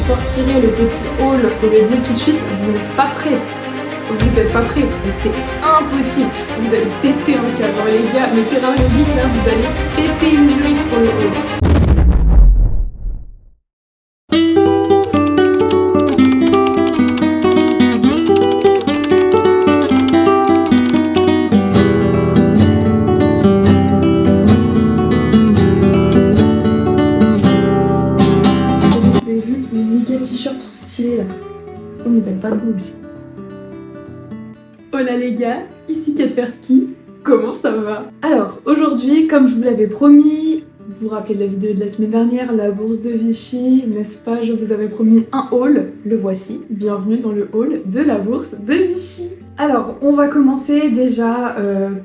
sortirez le petit haul, je l'ai dit tout de suite, vous n'êtes pas prêts. Vous n'êtes pas prêts, mais c'est impossible. Vous allez péter un câble. Alors les gars, mes terrariums là, vous allez péter une jury pour le haul. T-shirt trop stylé là. Oh, mais vous avez pas de goût aussi. Hola les gars, ici Kaspersky. Comment ça va? Alors aujourd'hui, comme je vous l'avais promis, vous vous rappelez de la vidéo de la semaine dernière, la bourse de Vichy, n'est-ce pas? Je vous avais promis un haul, le voici. Bienvenue dans le haul de la bourse de Vichy. Alors on va commencer déjà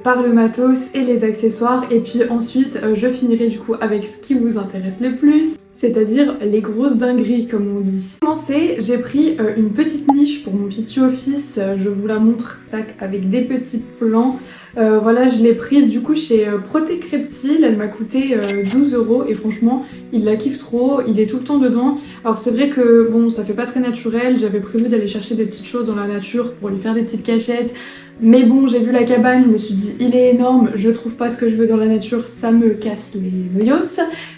par le matos et les accessoires et puis ensuite je finirai du coup avec ce qui vous intéresse le plus, c'est-à-dire les grosses dingueries comme on dit. Pour commencer, j'ai pris une petite niche pour mon petit office, je vous la montre, tac, avec des petits plans. Voilà, je l'ai prise du coup chez Protec Reptile, elle m'a coûté 12 € et franchement, il la kiffe trop, il est tout le temps dedans. Alors c'est vrai que bon, ça fait pas très naturel, j'avais prévu d'aller chercher des petites choses dans la nature pour lui faire des petites cachettes. Mais bon, j'ai vu la cabane, je me suis dit il est énorme, je trouve pas ce que je veux dans la nature, ça me casse les noyaux.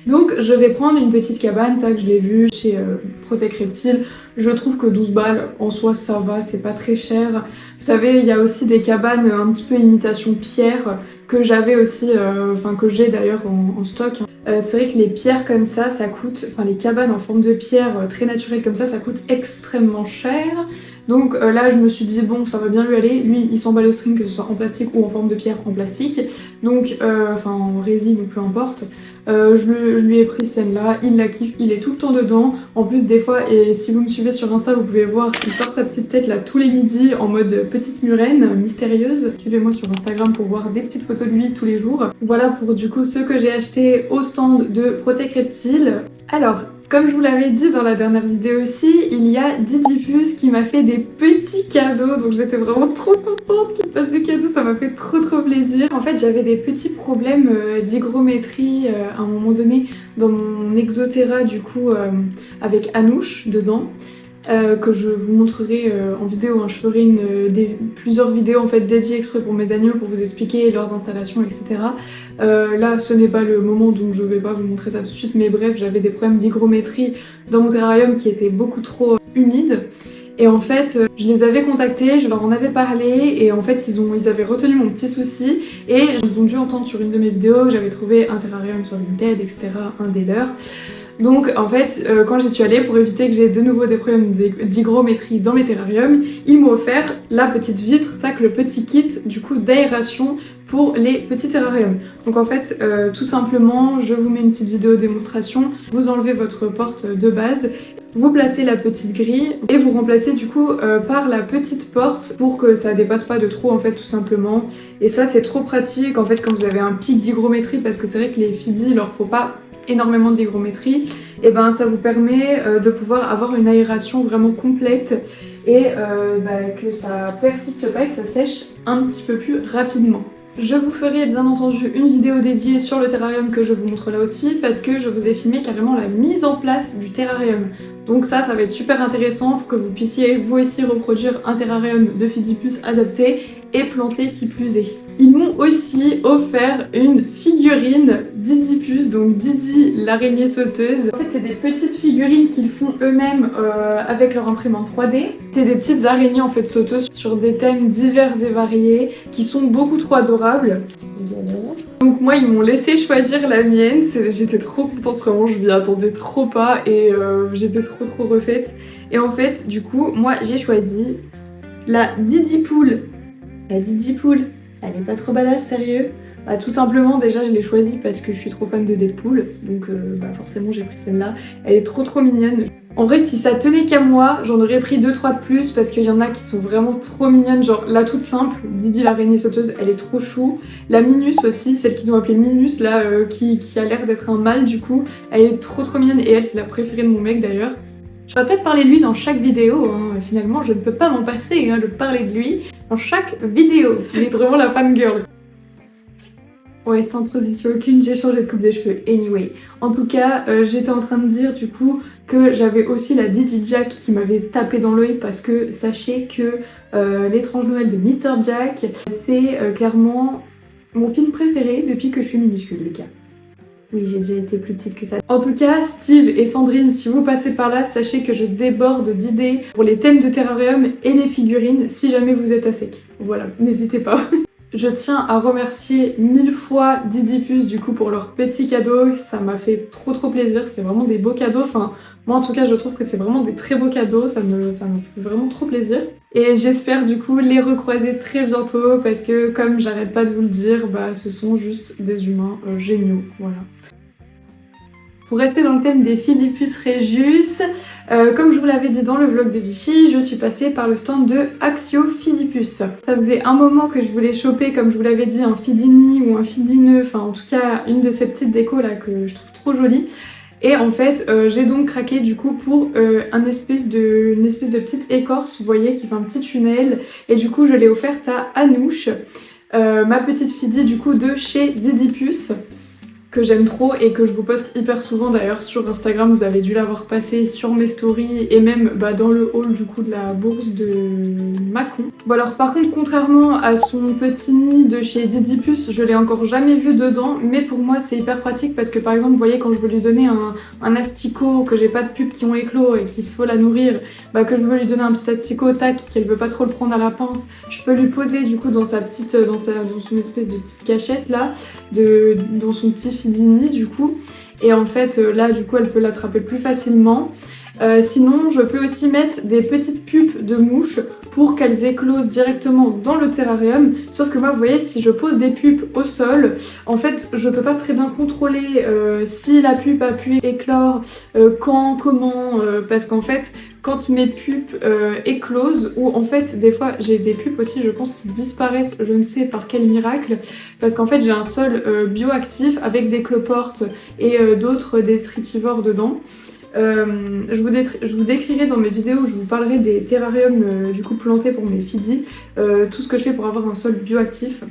Donc je vais prendre une petite cabane, tac, je l'ai vue chez Protec Reptile. Je trouve que 12 balles en soi ça va, c'est pas très cher. Vous savez, il y a aussi des cabanes un petit peu imitation pierre que j'avais aussi, enfin que j'ai d'ailleurs en stock. C'est vrai que les pierres comme ça coûte, enfin les cabanes en forme de pierre très naturelle comme ça coûte extrêmement cher. Donc là je me suis dit bon ça va bien lui aller, lui il s'en bat le string que ce soit en plastique ou en forme de pierre en plastique, donc enfin en résine ou peu importe. Je lui ai pris celle-là, il la kiffe, il est tout le temps dedans. En plus des fois, et si vous me suivez sur Insta vous pouvez voir, il sort sa petite tête là tous les midis en mode petite murène mystérieuse. Suivez-moi sur Instagram pour voir des petites photos de lui tous les jours. Voilà pour du coup ceux que j'ai acheté au stand de Protec Reptile. Alors, comme je vous l'avais dit dans la dernière vidéo aussi, il y a Didipus qui m'a fait des petits cadeaux, donc j'étais vraiment trop contente qu'il fasse des cadeaux, ça m'a fait trop plaisir. En fait j'avais des petits problèmes d'hygrométrie à un moment donné dans mon Exotera du coup avec Anouche dedans. Que je vous montrerai en vidéo, hein. Je ferai plusieurs vidéos en fait dédiées exprès pour mes agneaux pour vous expliquer leurs installations, etc. Là ce n'est pas le moment donc je vais pas vous montrer ça tout de suite, mais bref j'avais des problèmes d'hygrométrie dans mon terrarium qui étaient beaucoup trop humides. Et en fait, je les avais contactés, je leur en avais parlé et en fait ils avaient retenu mon petit souci et ils ont dû entendre sur une de mes vidéos que j'avais trouvé un terrarium sur Vinted, etc. un des leurs. Donc en fait, quand j'y suis allée, pour éviter que j'ai de nouveau des problèmes d'hygrométrie dans mes terrariums, ils m'ont offert la petite vitre, tac, le petit kit du coup d'aération pour les petits terrariums. Donc en fait, tout simplement, je vous mets une petite vidéo démonstration, vous enlevez votre porte de base, vous placez la petite grille et vous remplacez du coup par la petite porte pour que ça dépasse pas de trop en fait tout simplement. Et ça c'est trop pratique en fait quand vous avez un pic d'hygrométrie parce que c'est vrai que les FIDI il leur faut pas énormément d'hygrométrie, et ben ça vous permet de pouvoir avoir une aération vraiment complète et que ça persiste pas et que ça sèche un petit peu plus rapidement. Je vous ferai bien entendu une vidéo dédiée sur le terrarium que je vous montre là aussi parce que je vous ai filmé carrément la mise en place du terrarium. Donc ça va être super intéressant pour que vous puissiez vous aussi reproduire un terrarium de Fidipus adapté et planté qui plus est. Ils m'ont aussi offert une figurine Didipus, donc Didi l'araignée sauteuse. En fait c'est des petites figurines qu'ils font eux-mêmes avec leur imprimante 3D. C'est des petites araignées en fait sauteuses sur des thèmes divers et variés qui sont beaucoup trop adorables. Donc moi ils m'ont laissé choisir la mienne, j'étais trop contente vraiment, je m'y attendais trop pas et j'étais trop refaite. Et en fait du coup moi j'ai choisi la Didipool. La Didipool, elle est pas trop badass sérieux. Bah tout simplement déjà je l'ai choisie parce que je suis trop fan de Deadpool, donc forcément j'ai pris celle-là. Elle est trop mignonne. En vrai si ça tenait qu'à moi, j'en aurais pris 2-3 de plus parce qu'il y en a qui sont vraiment trop mignonnes, genre la toute simple, Didi l'araignée sauteuse, elle est trop chou. La Minus aussi, celle qu'ils ont appelée Minus là, qui a l'air d'être un mâle du coup, elle est trop mignonne et elle c'est la préférée de mon mec d'ailleurs. Je vais peut-être parler de lui dans chaque vidéo, hein. Finalement je ne peux pas m'en passer de parler de lui dans chaque vidéo, il est vraiment la fangirl. Ouais, sans transition aucune, j'ai changé de coupe de cheveux, anyway. En tout cas, j'étais en train de dire du coup que j'avais aussi la Didi Jack qui m'avait tapé dans l'œil parce que sachez que L'étrange Noël de Mr. Jack, c'est clairement mon film préféré depuis que je suis minuscule, les gars. Oui, j'ai déjà été plus petite que ça. En tout cas, Steve et Sandrine, si vous passez par là, sachez que je déborde d'idées pour les thèmes de terrarium et les figurines si jamais vous êtes à sec. Voilà, n'hésitez pas. Je tiens à remercier 1000 fois Didipus du coup pour leur petit cadeau, ça m'a fait trop plaisir, c'est vraiment des beaux cadeaux, enfin moi en tout cas je trouve que c'est vraiment des très beaux cadeaux, ça me fait vraiment trop plaisir. Et j'espère du coup les recroiser très bientôt parce que comme j'arrête pas de vous le dire, bah ce sont juste des humains géniaux, voilà. Pour rester dans le thème des Fidipus Regius, comme je vous l'avais dit dans le vlog de Vichy, je suis passée par le stand de Axio Fidipus. Ça faisait un moment que je voulais choper, comme je vous l'avais dit, un Fidini ou un Fidineux, enfin en tout cas une de ces petites décos là que je trouve trop jolie. Et en fait, j'ai donc craqué du coup pour une espèce de petite écorce, vous voyez, qui fait un petit tunnel. Et du coup, je l'ai offerte à Anouche, ma petite Fidi du coup de chez Didipus, que j'aime trop et que je vous poste hyper souvent d'ailleurs sur Instagram, vous avez dû l'avoir passé sur mes stories et même dans le haul du coup de la bourse de Mâcon. Bon alors par contre contrairement à son petit nid de chez Didipus, je l'ai encore jamais vu dedans, mais pour moi c'est hyper pratique parce que par exemple vous voyez quand je veux lui donner un asticot, que j'ai pas de pupes qui ont éclos et qu'il faut la nourrir, que je veux lui donner un petit asticot, tac, qu'elle veut pas trop le prendre à la pince, je peux lui poser du coup dans son espèce de petite cachette là, dans son petit Fidini du coup, et en fait là du coup elle peut l'attraper plus facilement. Sinon je peux aussi mettre des petites pupes de mouches pour qu'elles éclosent directement dans le terrarium, sauf que moi vous voyez si je pose des pupes au sol, en fait je peux pas très bien contrôler si la pupe a pu éclore, quand, comment, parce qu'en fait quand mes pupes éclosent, ou en fait des fois j'ai des pupes aussi je pense qui disparaissent, je ne sais par quel miracle, parce qu'en fait j'ai un sol bioactif avec des cloportes et d'autres détritivores dedans. Je vous décrirai dans mes vidéos où je vous parlerai des terrariums du coup plantés pour mes Fidis, tout ce que je fais pour avoir un sol bioactif.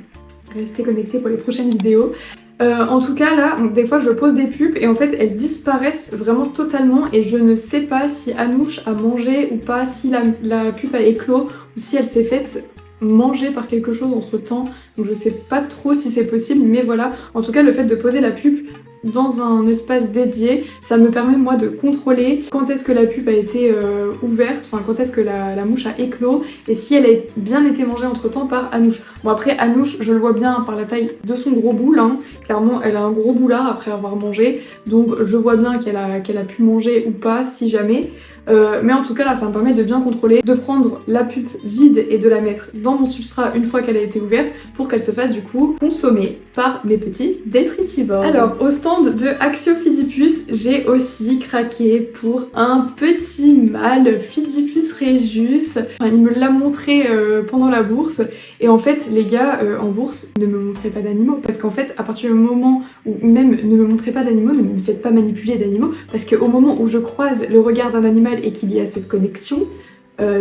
Restez connectés pour les prochaines vidéos. En tout cas là, des fois je pose des pupes et en fait elles disparaissent vraiment totalement et je ne sais pas si Anouche a mangé ou pas, si la pupe a éclos ou si elle s'est faite manger par quelque chose entre temps, donc je sais pas trop si c'est possible, mais voilà, en tout cas le fait de poser la pupe dans un espace dédié, ça me permet moi de contrôler quand est-ce que la pupe a été ouverte, enfin quand est-ce que la mouche a éclos et si elle a bien été mangée entre temps par Anouche. Bon après Anouche je le vois bien par la taille de son gros boule, hein. Clairement elle a un gros boulard après avoir mangé, donc je vois bien qu'elle a pu manger ou pas si jamais. Mais en tout cas là ça me permet de bien contrôler, de prendre la pupe vide et de la mettre dans mon substrat une fois qu'elle a été ouverte pour qu'elle se fasse du coup consommer par mes petits détritivores. Alors au stand de Axio Fidipus, j'ai aussi craqué pour un petit mâle Fidipus Regius. Enfin, il me l'a montré pendant la bourse et en fait les gars en bourse ne me montrez pas d'animaux parce qu'en fait à partir du moment où même ne me montrez pas d'animaux, ne me faites pas manipuler d'animaux parce qu'au moment où je croise le regard d'un animal et qu'il y a cette connexion,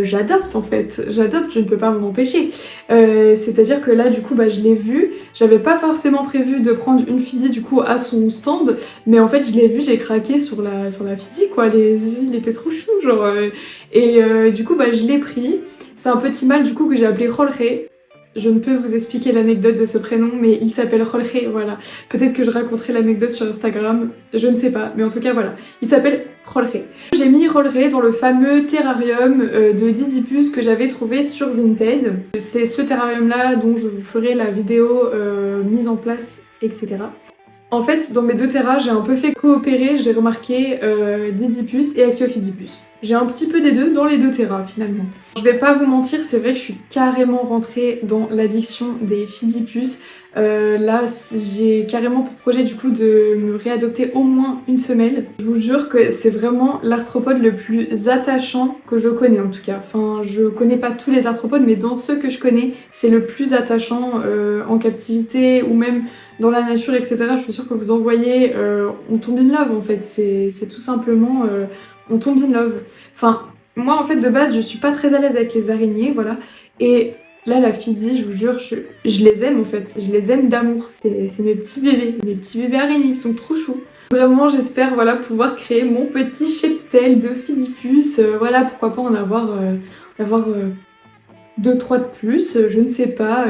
j'adopte en fait, j'adopte, je ne peux pas m'en empêcher. C'est-à-dire que là du coup je l'ai vu, j'avais pas forcément prévu de prendre une Fidi du coup à son stand, mais en fait je l'ai vu, j'ai craqué sur la Fidi quoi, il était trop chou genre, du coup je l'ai pris. C'est un petit mâle du coup que j'ai appelé Jorge. Je ne peux vous expliquer l'anecdote de ce prénom, mais il s'appelle Jorge, voilà. Peut-être que je raconterai l'anecdote sur Instagram, je ne sais pas, mais en tout cas voilà. Il s'appelle Jorge. J'ai mis Jorge dans le fameux terrarium de Didipus que j'avais trouvé sur Vinted. C'est ce terrarium là dont je vous ferai la vidéo mise en place, etc. En fait, dans mes deux terras, j'ai un peu fait coopérer, j'ai remarqué Didipus et Axio Fidipus. J'ai un petit peu des deux dans les deux terras finalement. Je vais pas vous mentir, c'est vrai que je suis carrément rentrée dans l'addiction des Fidipus. Là, j'ai carrément pour projet du coup de me réadopter au moins une femelle. Je vous jure que c'est vraiment l'arthropode le plus attachant que je connais en tout cas. Enfin, je connais pas tous les arthropodes, mais dans ceux que je connais, c'est le plus attachant en captivité ou même dans la nature, etc. Je suis sûre que vous en voyez, on tombe in love en fait. C'est tout simplement, on tombe in love. Enfin, moi en fait de base, je suis pas très à l'aise avec les araignées, voilà. Et Là, la Fidi, je vous jure, je les aime en fait. Je les aime d'amour. C'est mes petits bébés araignées, ils sont trop choux. Vraiment, j'espère voilà, pouvoir créer mon petit cheptel de Fidipus. Voilà, pourquoi pas en avoir 2-3 de plus, je ne sais pas,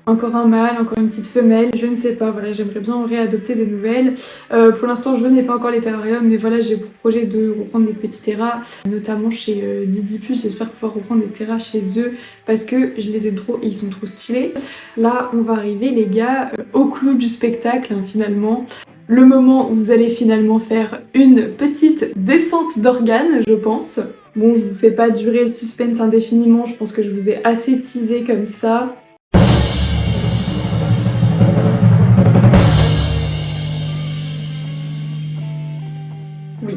encore un mâle, encore une petite femelle, je ne sais pas, voilà, j'aimerais bien en réadopter des nouvelles. Pour l'instant, je n'ai pas encore les terrariums, mais voilà, j'ai pour projet de reprendre des petits terras, notamment chez Didipus, j'espère pouvoir reprendre des terras chez eux, parce que je les aime trop et ils sont trop stylés. Là, on va arriver, les gars, au clou du spectacle, hein, finalement. Le moment où vous allez finalement faire une petite descente d'organes, je pense. Bon, je vous fais pas durer le suspense indéfiniment, je pense que je vous ai assez teasé comme ça. Oui.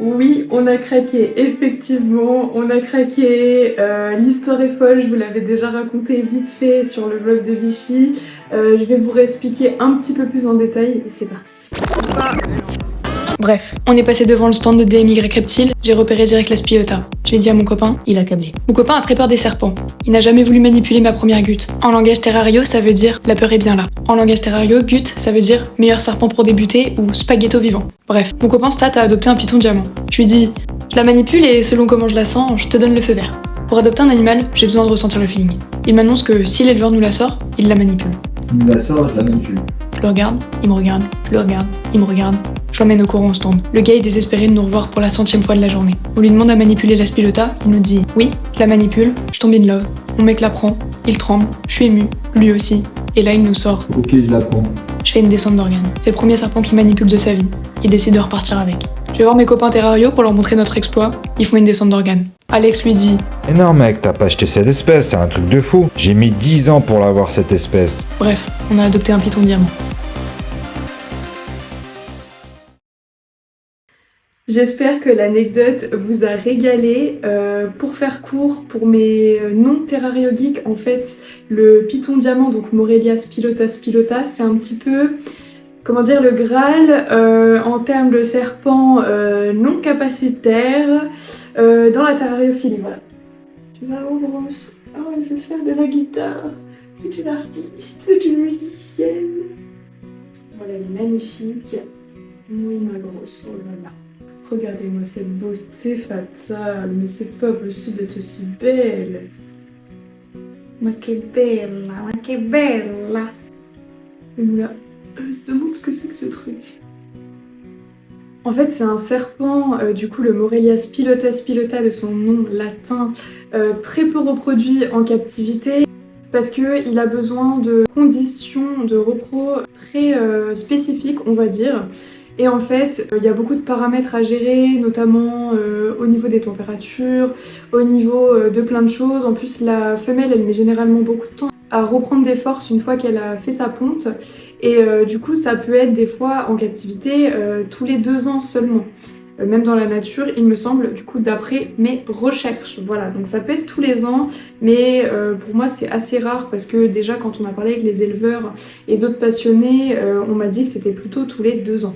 Oui, on a craqué, effectivement, on a craqué. L'histoire est folle, je vous l'avais déjà raconté vite fait sur le vlog de Vichy. Je vais vous réexpliquer un petit peu plus en détail et c'est parti. Bref, on est passé devant le stand de DMY Reptile, j'ai repéré direct la Spilota. Je l'ai dit à mon copain, il a câblé. Mon copain a très peur des serpents. Il n'a jamais voulu manipuler ma première gute. En langage terrario, ça veut dire la peur est bien là. En langage terrario, gute, ça veut dire meilleur serpent pour débuter ou spaghetto vivant. Bref, mon copain Stat a adopté un python diamant. Je lui dis, je la manipule et selon comment je la sens, je te donne le feu vert. Pour adopter un animal, j'ai besoin de ressentir le feeling. Il m'annonce que si l'éleveur nous la sort, il la manipule. Il me la sort, je la manipule. Je le regarde, il me regarde, je le regarde, il me regarde. Je l'emmène au courant au stand. Le gars est désespéré de nous revoir pour la 100e fois de la journée. On lui demande à manipuler la Spilota, il nous dit oui, je la manipule, je tombe in love. Mon mec la prend, il tremble, je suis émue, lui aussi. Et là il nous sort. Ok, je la prends. Je fais une descente d'organes. C'est le premier serpent qu'il manipule de sa vie. Il décide de repartir avec. Je vais voir mes copains Terrario pour leur montrer notre exploit. Ils font une descente d'organes. Alex lui dit Mais non mec, t'as pas acheté cette espèce, c'est un truc de fou. J'ai mis 10 ans pour l'avoir cette espèce. bref, on a adopté un python diamant. J'espère que l'anecdote vous a régalé. Pour faire court, pour mes non-terrario geeks, en fait, le python diamant, donc Morelia spilota, c'est un petit peu, comment dire, le Graal en termes de serpent non capacitaire dans la terrariophilie, voilà. Tu vas où, grosse? Ah, elle veut faire de la guitare. C'est une artiste, c'est une musicienne. Voilà, elle est magnifique. Oui, ma grosse, oh là là. Regardez-moi cette beauté fatale, mais c'est pas possible d'être aussi belle. Ma che bella. Et là, elle se demande ce que c'est que ce truc. En fait, c'est un serpent, du coup le Morelia spilota de son nom latin, très peu reproduit en captivité parce qu'il a besoin de conditions de repro très spécifiques, on va dire. Et en fait, il y a beaucoup de paramètres à gérer, notamment au niveau des températures, au niveau de plein de choses. En plus, la femelle, elle met généralement beaucoup de temps à reprendre des forces une fois qu'elle a fait sa ponte. Et du coup, ça peut être des fois en captivité tous les 2 ans seulement. Même dans la nature, il me semble, du coup, d'après mes recherches. Voilà, donc ça peut être tous les ans, mais pour moi, c'est assez rare parce que déjà, quand on a parlé avec les éleveurs et d'autres passionnés, on m'a dit que c'était plutôt tous les 2 ans.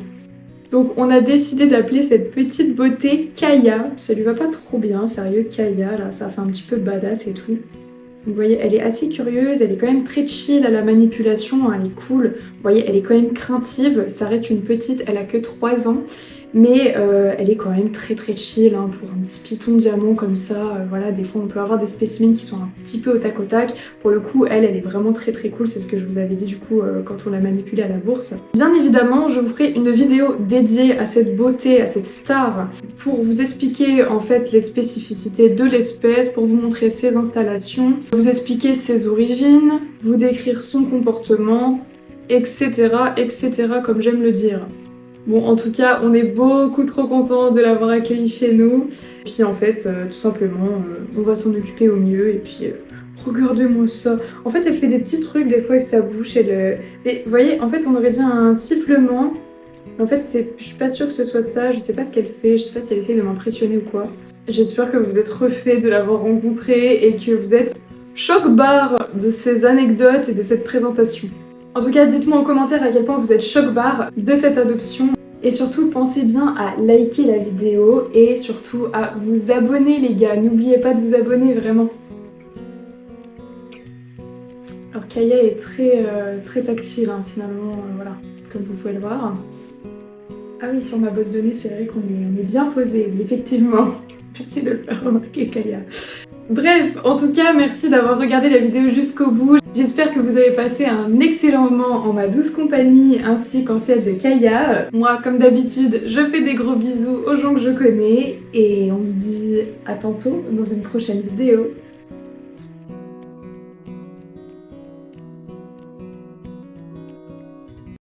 Donc on a décidé d'appeler cette petite beauté Kaya. Ça lui va pas trop bien, sérieux, Kaya, là, ça fait un petit peu badass et tout. Vous voyez, elle est assez curieuse, elle est quand même très chill à la manipulation, hein, elle est cool. Vous voyez, elle est quand même craintive, ça reste une petite, elle a que 3 ans. Mais elle est quand même très très chill hein, pour un petit python diamant comme ça. Voilà, des fois on peut avoir des spécimens qui sont un petit peu au tac au tac. Pour le coup, elle est vraiment très très cool. C'est ce que je vous avais dit du coup quand on l'a manipulée à la bourse. Bien évidemment, je vous ferai une vidéo dédiée à cette beauté, à cette star, pour vous expliquer en fait les spécificités de l'espèce, pour vous montrer ses installations, vous expliquer ses origines, vous décrire son comportement, etc. etc. comme j'aime le dire. Bon, en tout cas, on est beaucoup trop contents de l'avoir accueilli chez nous. Et puis en fait, tout simplement, on va s'en occuper au mieux. Et puis, regardez-moi ça. En fait, elle fait des petits trucs des fois avec sa bouche. Mais vous voyez, en fait, on aurait dit un sifflement. En fait, je suis pas sûre que ce soit ça. Je sais pas ce qu'elle fait. Je sais pas si elle essaie de m'impressionner ou quoi. J'espère que vous êtes refait de l'avoir rencontrée et que vous êtes choc-barre de ces anecdotes et de cette présentation. En tout cas, dites-moi en commentaire à quel point vous êtes choc-barre de cette adoption. Et surtout, pensez bien à liker la vidéo et surtout à vous abonner les gars. N'oubliez pas de vous abonner, vraiment. Alors Kaya est très tactile hein, finalement, voilà, comme vous pouvez le voir. Ah oui, sur ma bosse de nez, c'est vrai qu'on est bien posé, oui, effectivement. Merci de le faire remarquer, Kaya. Bref, en tout cas, merci d'avoir regardé la vidéo jusqu'au bout. J'espère que vous avez passé un excellent moment en ma douce compagnie ainsi qu'en celle de Kaya. Moi, comme d'habitude, je fais des gros bisous aux gens que je connais et on se dit à tantôt dans une prochaine vidéo.